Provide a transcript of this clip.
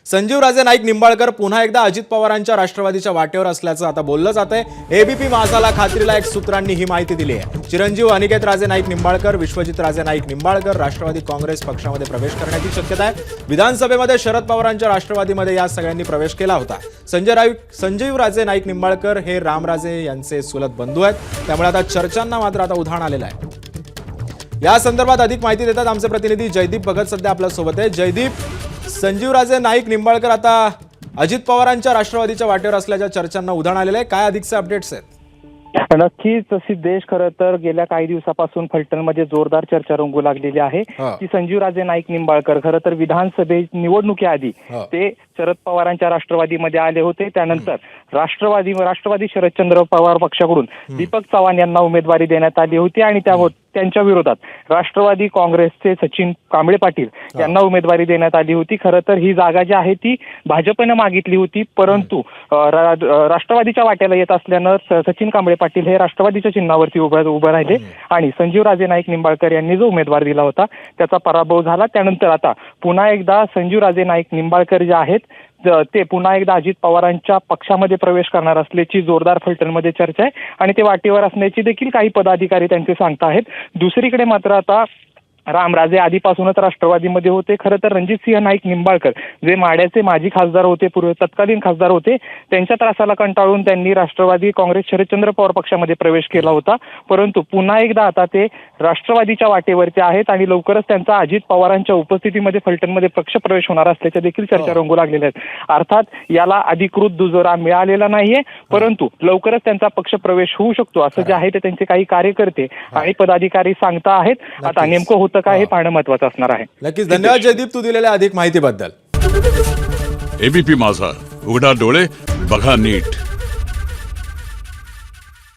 संजीव राजे नाईक निंबाळकर पुन्हा एकदा अजित पवारांच्या राष्ट्रवादीच्या वाटेवर असल्याचं आता बोललं जात आहे। एबीपी माझाला खात्रीला एक सूत्रांनी ही माहिती दिली आहे। चिरंजीव अनिकेत राजे नाईक निंबाळकर, विश्वजित राजे नाईक निंबाळकर राष्ट्रवादी काँग्रेस पक्षामध्ये प्रवेश करण्याची शक्यता आहे। विधानसभेमध्ये शरद पवारांच्या राष्ट्रवादीमध्ये या सगळ्यांनी प्रवेश केला होता। संजीव राजे नाईक निंबाळकर हे रामराजे यांचे सुलत बंधू आहेत, त्यामुळे आता चर्चांना मात्र आता उधाण आलेलं आहे। या संदर्भात अधिक माहिती देतात आमचे प्रतिनिधी जयदीप भगत सध्या आपल्या सोबत आहे। जयदीप, संजीव राजे नाईक निंबाळकर आता अजित पवारांच्या राष्ट्रवादीच्या वाटेवर असल्याच्या चर्चांना उधाण आलेलं आहे, काय अधिकचे अपडेट्स आहेत? नक्कीच सिद्धेश, खरं तर गेल्या काही दिवसापासून फलटणमध्ये जोरदार चर्चा रंगू लागलेली आहे की संजीव राजे नाईक निंबाळकर खरं तर विधानसभे निवडणुकीआधी ते शरद पवारांच्या राष्ट्रवादीमध्ये आले होते। त्यानंतर राष्ट्रवादी शरदचंद्र पवार पक्षाकडून दीपक चव्हाण यांना उमेदवारी देण्यात आली होती आणि त्यांच्या विरोधात राष्ट्रवादी काँग्रेसचे सचिन कांबळे पाटील यांना उमेदवारी देण्यात आली होती। खरं तर ही जागा जी आहे ती भाजपने मागितली होती, परंतु राष्ट्रवादीच्या वाट्याला येत असल्यानं सचिन कांबळे पाटील हे राष्ट्रवादीच्या चिन्हावरती उभं राहिले आणि संजीव राजे नाईक निंबाळकर यांनी जो उमेदवार दिला होता त्याचा पराभव झाला। त्यानंतर आता पुन्हा एकदा संजीव राजे नाईक निंबाळकर जे आहेत ते पुन्हा एकदा अजित पवारांच्या पक्षामध्ये प्रवेश करणार असल्याची जोरदार फलटणमध्ये चर्चा आहे आणि ते वाटेवर असण्याची देखील काही पदाधिकारी त्यांचे सांगताहेत। दुसरीकडे मात्र आता रामराजे आधीपासूनच राष्ट्रवादीमध्ये होते। खरं तर रणजितसिंह नाईक निंबाळकर जे माढ्याचे माजी खासदार होते, तत्कालीन खासदार होते, त्यांच्या त्रासाला कंटाळून त्यांनी राष्ट्रवादी काँग्रेस शरदचंद्र पवार पक्षामध्ये प्रवेश केला होता, परंतु पुन्हा एकदा आता ते राष्ट्रवादीच्या वाटेवरचे आहेत आणि लवकरच त्यांचा अजित पवारांच्या उपस्थितीमध्ये फलटणमध्ये पक्षप्रवेश होणार असल्याच्या देखील चर्चा रंगू लागलेल्या आहेत। अर्थात याला अधिकृत दुजोरा मिळालेला नाहीये, परंतु लवकरच त्यांचा पक्षप्रवेश होऊ शकतो असं जे आहे ते त्यांचे काही कार्यकर्ते आणि पदाधिकारी सांगता आहेत। आता नेमकं होतं काय हे पाहणं महत्त्वाचं असणार आहे। नक्कीच धन्यवाद जयदीप, तू दिलेल्या अधिक माहितीबद्दल। एबीपी माझा, उघडा डोळे बघा नीट।